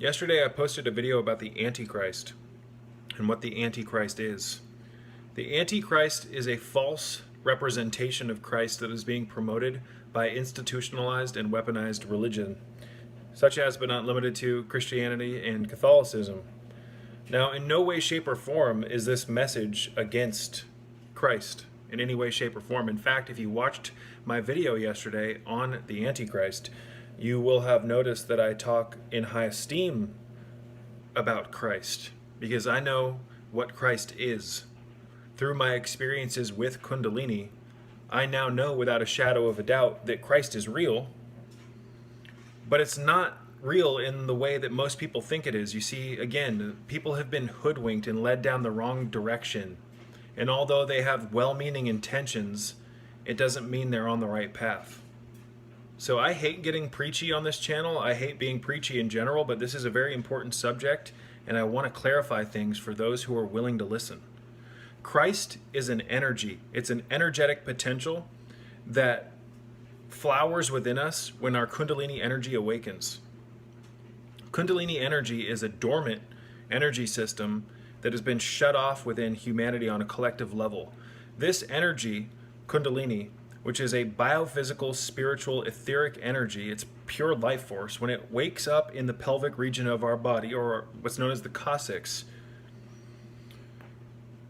Yesterday I posted a video about the Antichrist and what the Antichrist is. The Antichrist is a false representation of Christ that is being promoted by institutionalized and weaponized religion, such as but not limited to Christianity and Catholicism. Now, in no way, shape, or form is this message against Christ in any way, shape, or form. In fact, if you watched my video yesterday on the Antichrist, you will have noticed that I talk in high esteem about Christ because I know what Christ is. Through my experiences with Kundalini, I now know without a shadow of a doubt that Christ is real, but it's not real in the way that most people think it is. You see, again, people have been hoodwinked and led down the wrong direction. And although they have well-meaning intentions, it doesn't mean they're on the right path. So I hate getting preachy on this channel. I hate being preachy in general, but this is a very important subject, and I want to clarify things for those who are willing to listen. Christ is an energy. It's an energetic potential that flowers within us when our Kundalini energy awakens. Kundalini energy is a dormant energy system that has been shut off within humanity on a collective level. This energy, Kundalini, which is a biophysical, spiritual, etheric energy, it's pure life force, when it wakes up in the pelvic region of our body, or what's known as the coccyx,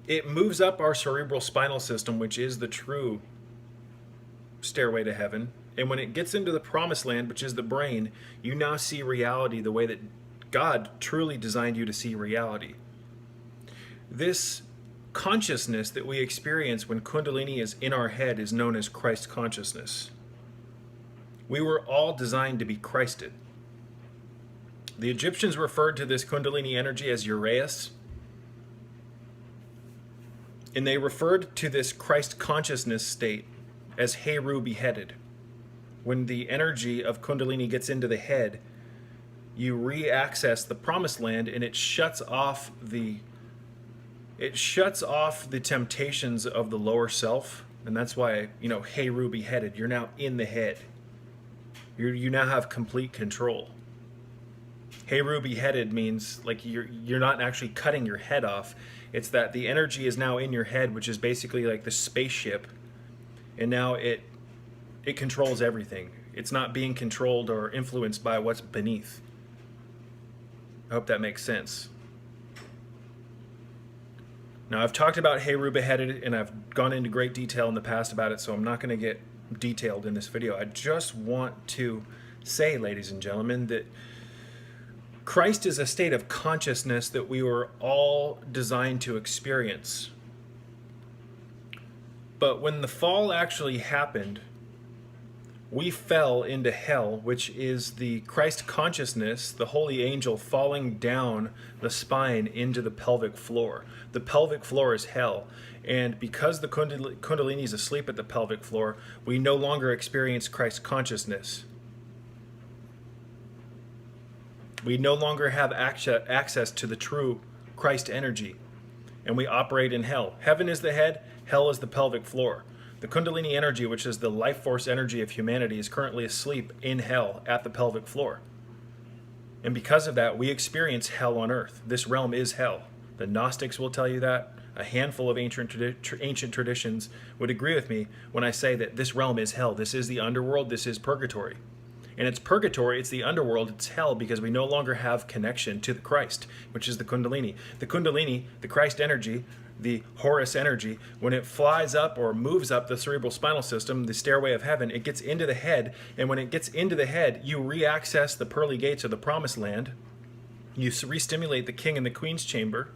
it moves up our cerebral spinal system, which is the true stairway to heaven. And when it gets into the promised land, which is the brain, you now see reality the way that God truly designed you to see reality. This consciousness that we experience when Kundalini is in our head is known as Christ consciousness. We were all designed to be Christed. The Egyptians referred to this Kundalini energy as Uraeus, and they referred to this Christ consciousness state as Heru beheaded. When the energy of Kundalini gets into the head, you re-access the promised land, and it shuts off the temptations of the lower self. And that's why, Heru beheaded, you're now in the head. You now have complete control. Heru beheaded means like you're not actually cutting your head off. It's that the energy is now in your head, which is basically like the spaceship, and now it controls everything. It's not being controlled or influenced by what's beneath. I hope that makes sense. Now, I've talked about Heru beheaded, and I've gone into great detail in the past about it, so I'm not going to get detailed in this video. I just want to say, ladies and gentlemen, that Christ is a state of consciousness that we were all designed to experience. But when the fall actually happened, we fell into hell, which is the Christ consciousness, the holy angel falling down the spine into the pelvic floor. The pelvic floor is hell. And because the Kundalini is asleep at the pelvic floor, we no longer experience Christ consciousness. We no longer have access to the true Christ energy, and we operate in hell. Heaven is the head, hell is the pelvic floor. The Kundalini energy, which is the life force energy of humanity, is currently asleep in hell at the pelvic floor. And because of that, we experience hell on earth. This realm is hell. The Gnostics will tell you that. A handful of ancient traditions would agree with me when I say that this realm is hell. This is the underworld. This is purgatory. And it's purgatory, it's the underworld, it's hell, because we no longer have connection to the Christ, which is the Kundalini. The Kundalini, the Christ energy, the Horus energy, when it flies up or moves up the cerebral spinal system, the stairway of heaven, it gets into the head. And when it gets into the head, you re-access the pearly gates of the promised land. You re-stimulate the king and the queen's chamber.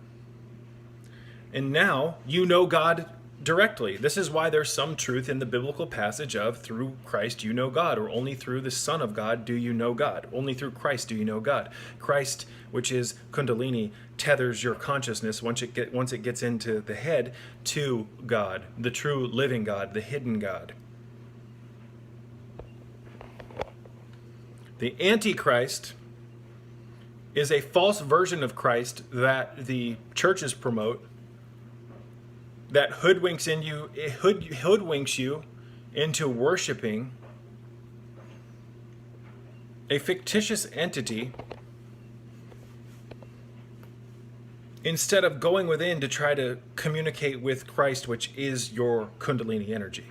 And now you know God directly. This is why there's some truth in the biblical passage of through Christ you know God, or only through the Son of God do you know God. Only through Christ do you know God. Christ, which is Kundalini, tethers your consciousness once it gets into the head to God, the true living God, the hidden God. The Antichrist is a false version of Christ that the churches promote, that hoodwinks you into worshiping a fictitious entity instead of going within to try to communicate with Christ, which is your Kundalini energy.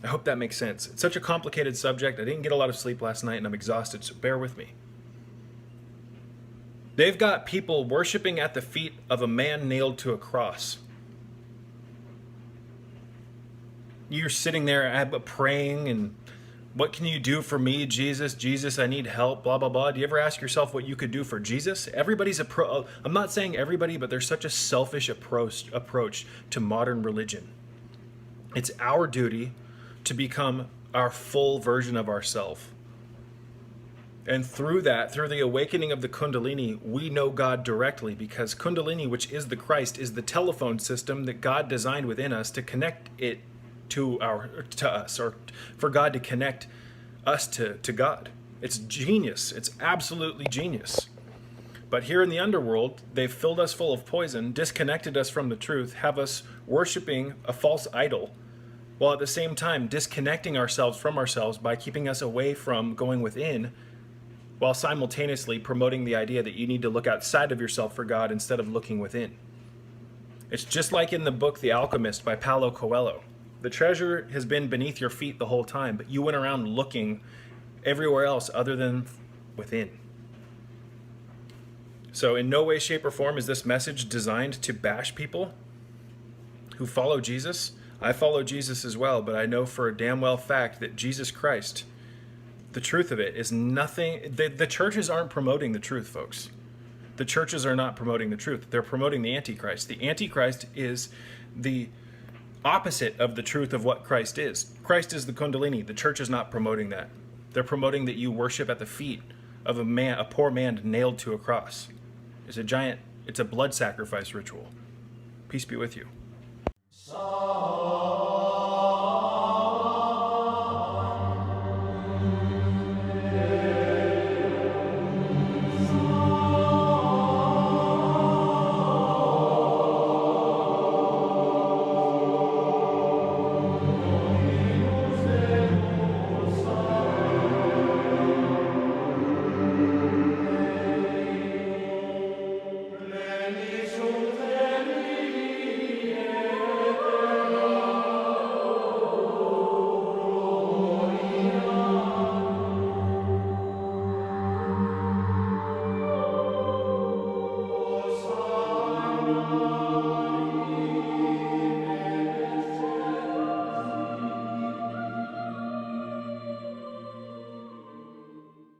I hope that makes sense. It's such a complicated subject. I didn't get a lot of sleep last night and I'm exhausted, so bear with me. They've got people worshiping at the feet of a man nailed to a cross. You're sitting there praying and, what can you do for me, Jesus? Jesus, I need help, blah, blah, blah. Do you ever ask yourself what you could do for Jesus? Everybody's I'm not saying everybody, but there's such a selfish approach to modern religion. It's our duty to become our full version of ourselves. And through that, through the awakening of the Kundalini, we know God directly, because Kundalini, which is the Christ, is the telephone system that God designed within us to connect it to us, or for God to connect us to God. It's genius. It's absolutely genius. But here in the underworld, they've filled us full of poison, disconnected us from the truth, have us worshiping a false idol, while at the same time disconnecting ourselves from ourselves by keeping us away from going within, while simultaneously promoting the idea that you need to look outside of yourself for God instead of looking within. It's just like in the book The Alchemist by Paulo Coelho. The treasure has been beneath your feet the whole time, but you went around looking everywhere else other than within. So in no way, shape, or form is this message designed to bash people who follow Jesus. I follow Jesus as well, but I know for a damn well fact that Jesus Christ, the truth of it is nothing. The churches aren't promoting the truth, folks. The churches are not promoting the truth. They're promoting the Antichrist. The Antichrist is the opposite of the truth of what Christ is. Christ is the Kundalini. The church is not promoting that. They're promoting that you worship at the feet of a poor man nailed to a cross. It's a blood sacrifice ritual. Peace be with you.